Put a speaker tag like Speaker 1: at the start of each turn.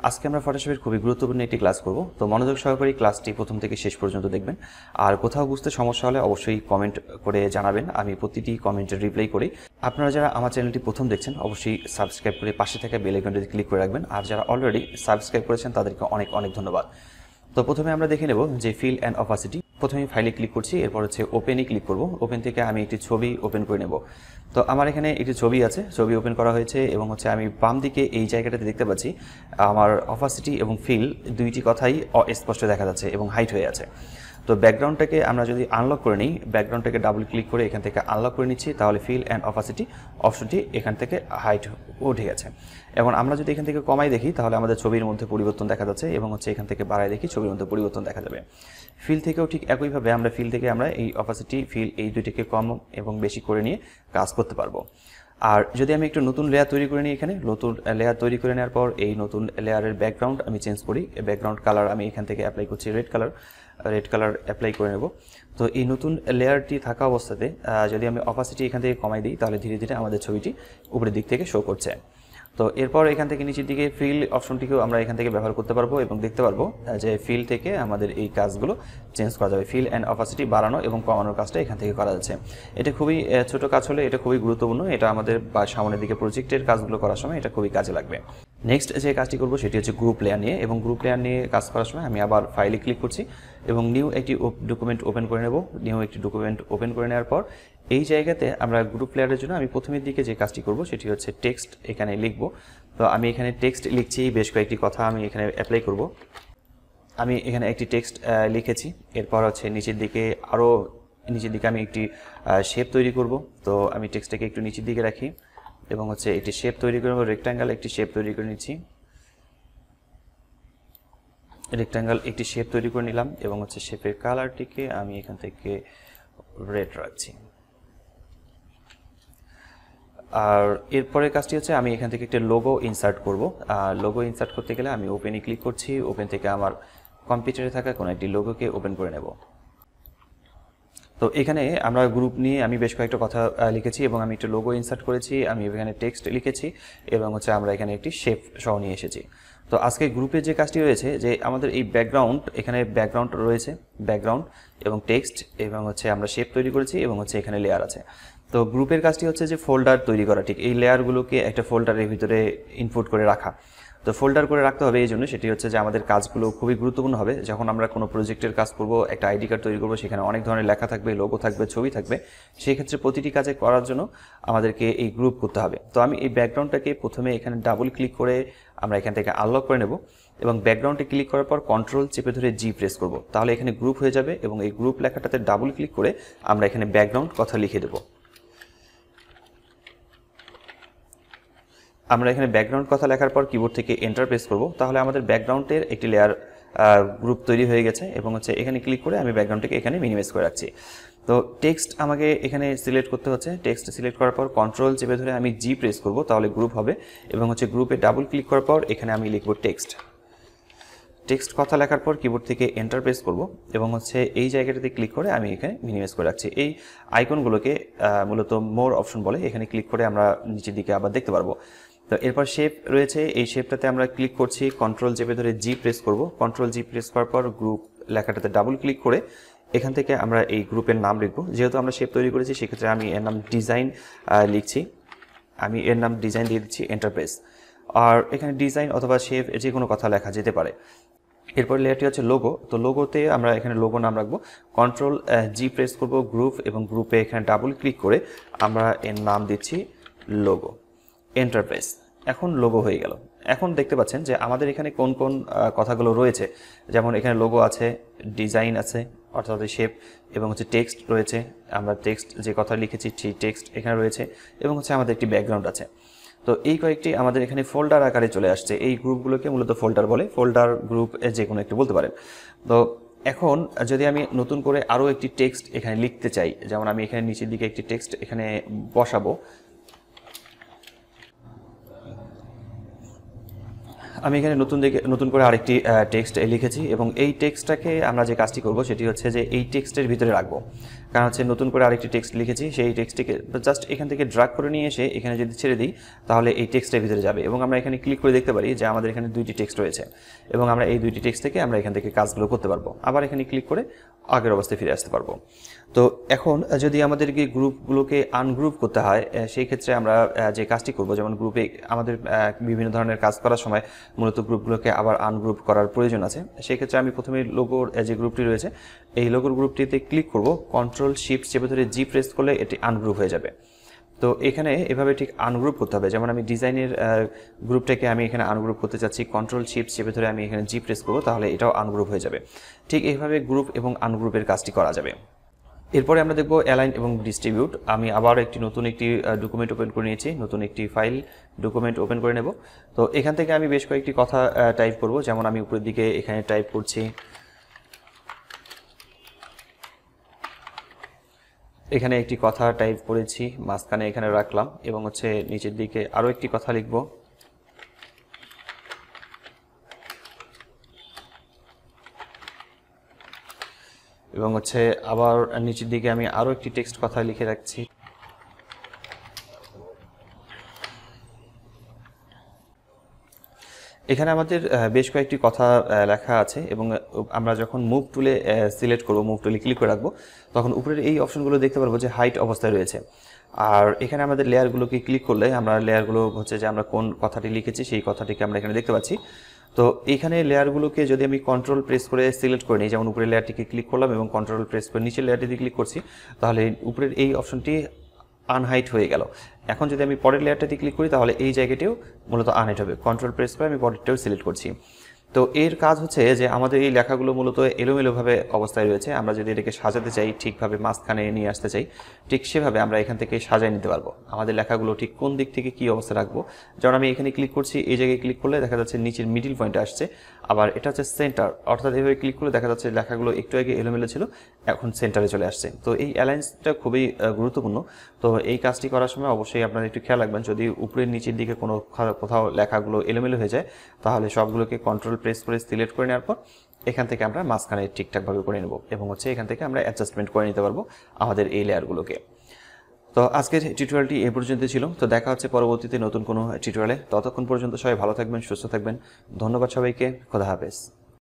Speaker 1: আজকে আমরা ফটোশপের খুবই গুরুত্বপূর্ণ একটি ক্লাস করব। তো মনোযোগ সহকারে ক্লাসটি প্রথম থেকে শেষ পর্যন্ত দেখবেন। আর কোথাও বুঝতে সমস্যা হলে অবশ্যই কমেন্ট করে জানাবেন, আমি প্রতিটি কমেন্টের রিপ্লাই করি। আপনারা যারা আমার চ্যানেলটি প্রথম দেখছেন অবশ্যই সাবস্ক্রাইব করে পাশে থাকা বেল আইকনটিতে ক্লিক করে রাখবেন। আর যারা অলরেডি সাবস্ক্রাইব করেছেন তাদেরকে অনেক অনেক ধন্যবাদ। তো প্রথমে আমরা দেখে নেব যে ফিল অ্যান্ড অপাসিটি। প্রথমে ফাইলে ক্লিক করছি, এরপর হচ্ছে ওপেনে ক্লিক করব। ওপেন থেকে আমি একটি ছবি ওপেন করে নেব। তো আমার এখানে একটি ছবি আছে, ছবি ওপেন করা হয়েছে এবং হচ্ছে আমি বাম দিকে এই জায়গাটাতে দেখতে পাচ্ছি আমার অপাসিটি এবং ফিল দুইটি কথাই স্পষ্ট দেখা যাচ্ছে এবং হাইট হয়ে আছে। তো ব্যাকগ্রাউন্ডটাকে আমরা যদি আনলক করে নিই, ব্যাকগ্রাউন্ডটাকে ডাবল ক্লিক করে এখান থেকে আনলক করে নিচ্ছি, তাহলে ফিল অ্যান্ড অপাসিটি অপশনটি এখান থেকে হাইট উঠে গেছে। এবং আমরা যদি এখান থেকে কমাই দেখি তাহলে আমাদের ছবির মধ্যে পরিবর্তন দেখা যাচ্ছে এবং হচ্ছে এখান থেকে বাড়াই দেখি ছবির মধ্যে পরিবর্তন দেখা যাবে। ফিল থেকেও ঠিক একইভাবে আমরা এই অপাসিটি ফিল এই দুইটিকে কম এবং বেশি করে নিয়ে কাজ করতে পারবো। আর যদি আমি একটু নতুন লেয়ার তৈরি করে নিই, এখানে নতুন লেয়ার তৈরি করে নেওয়ার পর এই নতুন লেয়ারের ব্যাকগ্রাউন্ড আমি চেঞ্জ করি। ব্যাকগ্রাউন্ড কালার আমি এখান থেকে অ্যাপ্লাই করছি রেড কালার অ্যাপ্লাই করে নেব। তো এই নতুন লেয়ারটি থাকা অবস্থাতে যদি আমি অপাসিটি এখান থেকে কমাই দিই তাহলে ধীরে ধীরে আমাদের ছবিটি উপরের দিক থেকে শো করছে। তো এরপর এখান থেকে নিচের দিকে ফিল অপশনটিকেও আমরা এখান থেকে ব্যবহার করতে পারবো এবং দেখতে পারবো যে ফিল থেকে আমাদের এই কাজগুলো চেঞ্জ করা যাবে। ফিল অ্যান্ড অপাসিটি বাড়ানো এবং কমানোর কাজটা এখান থেকে করা যাচ্ছে। এটা খুবই ছোট কাজ হলে এটা খুবই গুরুত্বপূর্ণ। এটা আমাদের বা সামনের দিকে প্রজেক্টের কাজগুলো করার সময় এটা খুবই কাজে লাগবে। নেক্সট যে কাজটি করবো সেটি হচ্ছে গ্রুপ লেয়ার নিয়ে, এবং গ্রুপ লেয়ার নিয়ে কাজ করার সময় আমি আবার ফাইলে ক্লিক করছি এবং নিউ একটি ডকুমেন্ট ওপেন করে নেব। নিউ একটি ডকুমেন্ট ওপেন করে নেওয়ার পর এই জায়গাতে আমরা গ্রুপ লেয়ারের জন্য আমি প্রথমের দিকে যে কাজটি করব সেটি হচ্ছে টেক্সট এখানে লিখব। তো আমি এখানে টেক্সট লিখছি, বেশ কয়েকটি কথা আমি এখানে অ্যাপ্লাই করব। আমি এখানে একটি টেক্সট লিখেছি। এরপর হচ্ছে নিচের দিকে আমি একটি শেপ তৈরি করব। তো আমি টেক্সটটাকে একটু নিচের দিকে রাখি এবং হচ্ছে একটি শেপ তৈরি করব, রেক্ট্যাঙ্গেল একটি শেপ তৈরি করে নিচ্ছি। রেক্ট্যাঙ্গেল একটি শেপ তৈরি করে নিলাম এবং হচ্ছে শেপের কালারটিকে আমি এখান থেকে রেড রাখছি। আর এরপরের কাজটি হচ্ছে আমি এখান থেকে একটা লোগো ইনসার্ট করব। লোগো ইনসার্ট করতে গেলে আমি ওপেনে ক্লিক করছি। ওপেন থেকে আমার কম্পিউটারে থাকা কোনো একটি লোগোকে ওপেন করে নেব। তো এখানে আমরা গ্রুপ নিয়ে আমি বেশ কয়েকটা কথা লিখেছি এবং আমি একটা লোগো ইনসার্ট করেছি, আমি এখানে টেক্সট লিখেছি এবং হচ্ছে আমরা এখানে একটি শেপ সহ নিয়ে এসেছি। তো আজকে গ্রুপের যে কাজটি রয়েছে যে আমাদের এই ব্যাকগ্রাউন্ড, এখানে ব্যাকগ্রাউন্ড রয়েছে, ব্যাকগ্রাউন্ড এবং টেক্সট এবং হচ্ছে আমরা শেপ তৈরি করেছি এবং হচ্ছে এখানে লেয়ার আছে। তো গ্রুপের কাজটি হচ্ছে যে ফোল্ডার তৈরি করা, ঠিক এই লেয়ারগুলোকে একটা ফোল্ডারের ভিতরে ইনপুট করে রাখা। তো ফোল্ডার করে রাখতে হবে এই জন্য, সেটি হচ্ছে যে আমাদের কাজগুলো খুবই গুরুত্বপূর্ণ হবে। যখন আমরা কোনো প্রজেক্টের কাজ করব, একটা আইডি কার্ড তৈরি করব, সেখানে অনেক ধরনের লেখা থাকবে, লোগো থাকবে, ছবি থাকবে। সেই ক্ষেত্রে প্রতিটি কাজে করার জন্য আমাদেরকে এই গ্রুপ করতে হবে। তো আমি এই ব্যাকগ্রাউন্ডটাকে প্রথমে এখানে ডাবল ক্লিক করে আমরা এখান থেকে আনলক করে নেব এবং ব্যাকগ্রাউন্ডে ক্লিক করার পর কন্ট্রোল চেপে ধরে জি প্রেস করব, তাহলে এখানে গ্রুপ হয়ে যাবে এবং এই গ্রুপ লেখাটাতে ডাবল ক্লিক করে আমরা এখানে ব্যাকগ্রাউন্ড কথা লিখে দেবো। আমরা এখানে ব্যাকগ্রাউন্ড কথা লেখার পর কিবোর্ড থেকে এন্টার প্রেস করব, তাহলে আমাদের ব্যাকগ্রাউন্ডের একটি লেয়ার গ্রুপ তৈরি হয়ে গেছে এবং হচ্ছে এখানে ক্লিক করে আমি ব্যাকগ্রাউন্ডটাকে এখানে মিনিমাইজ করে রাখছি। তো টেক্সট আমাকে এখানে সিলেক্ট করতে হচ্ছে। টেক্সট সিলেক্ট করার পর কন্ট্রোল চেপে ধরে আমি জি প্রেস করব, তাহলে গ্রুপ হবে এবং হচ্ছে গ্রুপে ডাবল ক্লিক করার পর এখানে আমি লিখব টেক্সট কথা লেখার পর কিবোর্ড থেকে এন্টার প্রেস করব এবং হচ্ছে এই জায়গাটাতে ক্লিক করে আমি এখানে মিনিমাইজ করে রাখছি। এই আইকনগুলোকে মূলত মোর অপশন বলে, এখানে ক্লিক করে আমরা নিচের দিকে আবার দেখতে পারবো। তো এরপর শেপ রয়েছে, এই শেপটাতে আমরা ক্লিক করছি, কন্ট্রোল চেপে ধরে জি প্রেস করব। কন্ট্রোল জি প্রেস করার পর গ্রুপ লেখাটাতে ডাবল ক্লিক করে এখান থেকে আমরা এই গ্রুপের নাম লিখব। যেহেতু আমরা শেপ তৈরি করেছি সেক্ষেত্রে আমি এর নাম ডিজাইন লিখছি। আমি এর নাম ডিজাইন দিয়ে দিচ্ছি, এন্টার প্রেস। আর এখানে ডিজাইন অথবা শেপ যে কোনো কথা লেখা যেতে পারে। এরপর লেয়ারটি হচ্ছে লোগো। তো লোগোতে আমরা এখানে লোগো নাম রাখবো। কন্ট্রোল জি প্রেস করব গ্রুপ এবং গ্রুপে এখানে ডাবল ক্লিক করে আমরা এর নাম দিচ্ছি লোগো, এন্টার প্রেস। এখন লোগো হয়ে গেল। এখন দেখতে পাচ্ছেন যে আমাদের এখানে কোন কোন কথাগুলো রয়েছে, যেমন এখানে লোগো আছে, ডিজাইন আছে অর্থাৎ শেপ এবং হচ্ছে টেক্সট রয়েছে। আমরা টেক্সট যে কথা লিখেছি সেই টেক্সট এখানে রয়েছে এবং হচ্ছে আমাদের একটি ব্যাকগ্রাউন্ড আছে। তো এই কয়েকটি আমাদের এখানে ফোল্ডার আকারে চলে আসছে। এই গ্রুপগুলোকে মূলত ফোল্ডার বলে, ফোল্ডার গ্রুপ যে কোনো একটি বলতে পারেন। তো এখন যদি আমি নতুন করে আরও একটি টেক্সট এখানে লিখতে চাই, যেমন আমি এখানে নিচের দিকে একটি টেক্সট এখানে বসাবো। আমি এখানে নতুন করে আরেকটি টেক্সট লিখেছি এবং এই টেক্সটটাকে আমরা যে কাজটি করব সেটি হচ্ছে যে এই টেক্সটের ভিতরে রাখবো। কারণ হচ্ছে নতুন করে আরেকটি টেক্সট লিখেছি, সেই টেক্সটটিকে জাস্ট এখান থেকে ড্র্যাগ করে নিয়ে এসে এখানে যদি ছেড়ে দিই তাহলে এই টেক্সটের ভিতরে যাবে এবং আমরা এখানে ক্লিক করে দেখতে পারি যে আমাদের এখানে দুইটি টেক্সট রয়েছে এবং আমরা এই দুইটি টেক্সট থেকে আমরা এখান থেকে কাজগুলো করতে পারবো। আবার এখানে ক্লিক করে আগের অবস্থায় ফিরে আসতে পারবো। তো এখন যদি আমাদেরকে গ্রুপগুলোকে আনগ্রুপ করতে হয়, সেই ক্ষেত্রে আমরা যে কাজটি করব, যেমন গ্রুপে আমাদের বিভিন্ন ধরনের কাজ করার সময় মূলত গ্রুপগুলোকে আবার আনগ্রুপ করার প্রয়োজন আছে। সেই ক্ষেত্রে আমি প্রথমে লোগোর যে গ্রুপটি রয়েছে এই লোগোর গ্রুপটিতে ক্লিক করব, কন্ট্রোল শিফট চেপে ধরে জি প্রেস করলে এটি আনগ্রুপ হয়ে যাবে। তো এখানে এভাবে ঠিক আনগ্রুপ করতে হবে। যেমন আমি ডিজাইনের গ্রুপটাকে আমি এখানে আনগ্রুপ করতে চাচ্ছি, কন্ট্রোল শিফট চেপে ধরে আমি এখানে জি প্রেস করবো, তাহলে এটাও আনগ্রুপ হয়ে যাবে। ঠিক এইভাবে গ্রুপ এবং আনগ্রুপের কাজটি করা যাবে। এরপরে আমরা দেখব অ্যালাইন এবং ডিস্ট্রিবিউট। আমি আবার নতুন একটি ডকুমেন্ট ওপেন করে নিয়েছি, নতুন একটি ফাইল ডকুমেন্ট ওপেন করে নেব। তো এখান থেকে আমি বেশ কয়েকটি কথা টাইপ করব। যেমন আমি উপরের দিকে এখানে টাইপ করছি, এখানে একটি কথা টাইপ করেছি, মাঝখানে এখানে রাখলাম এবং নিচের দিকে আরও একটি কথা লিখব এবং আবার নিচের দিকে আমি আরও একটি টেক্সট কথা লিখে রাখছি। এখানে আমাদের বেশ কয়েকটি কথা লেখা আছে এবং আমরা যখন মুভ টুলে সিলেক্ট করব, মুভ টুলে ক্লিক করে রাখবো, তখন উপরের এই অপশনগুলো দেখতে পারবো যে হাইট অবস্থায় রয়েছে। আর এখানে আমাদের লেয়ারগুলোকে ক্লিক করলে আমরা লেয়ারগুলো যে আমরা কোন কথাটি লিখেছি সেই কথাটিকে আমরা এখানে দেখতে পাচ্ছি। তো এইখানে লেয়ারগুলোকে যদি আমি কন্ট্রোল প্রেস করে সিলেক্ট করে নিই, যেমন উপরের লেয়ারটিকে ক্লিক করলাম এবং কন্ট্রোল প্রেস করে নিচের লেয়ারটিতে ক্লিক করছি, তাহলে উপরের এই অপশনটি আনহাইট হয়ে গেল। এখন যদি আমি পরের লেয়ারটাতে ক্লিক করি তাহলে এই জায়গাটিও মূলত আনহাইট হবে। কন্ট্রোল প্রেস করে আমি পরেরটাও সিলেক্ট করছি। তো এর কাজ যে আমাদের এই লেখাগুলো মূলত এলোমেলোভাবে অবস্থায় রয়েছে। আমরা যদি এটাকে সাজাতে চাই, ঠিকভাবে মাঝখানে নিয়ে আসতে চাই, ঠিক সেভাবে আমরা এখান থেকে সাজাই নিতে পারবো। আমাদের লেখাগুলো ঠিক কোন দিক থেকে কী অবস্থা রাখবো, যেমন আমি এখানে ক্লিক করছি, এই জায়গায় ক্লিক করলে দেখা যাচ্ছে নিচের মিডিল পয়েন্টে আসছে। আবার এটা সেন্টার, অর্থাৎ এভাবে ক্লিক করলে দেখা যাচ্ছে লেখাগুলো একটু আগে এলোমেলো ছিল, এখন সেন্টারে চলে আসছে। তো এই অ্যালায়েন্সটা খুবই গুরুত্বপূর্ণ। তো এই কাজটি করার সময় অবশ্যই আপনারা একটু খেয়াল রাখবেন, যদি উপরের নিচের দিকে কোথাও লেখাগুলো এলোমেলো হয়ে যায় তাহলে সবগুলোকে কন্ট্রোল প্রেস করে সিলেক্ট করে নেওয়ার পর এখান থেকে আমরা মাঝখানে ঠিকঠাকভাবে করে নেব এবং এখান থেকে আমরা অ্যাডজাস্টমেন্ট করে নিতে পারবো আমাদের এই লেয়ারগুলোকে। তো আজকের টিউটোরিয়ালটি এই পর্যন্ত ছিল। তো দেখা হচ্ছে পরবর্তীতে নতুন কোনো টিউটোরিয়ালে। ততক্ষণ পর্যন্ত সবাই ভালো থাকবেন, সুস্থ থাকবেন। ধন্যবাদ সবাইকে। খোদা হাফেজ।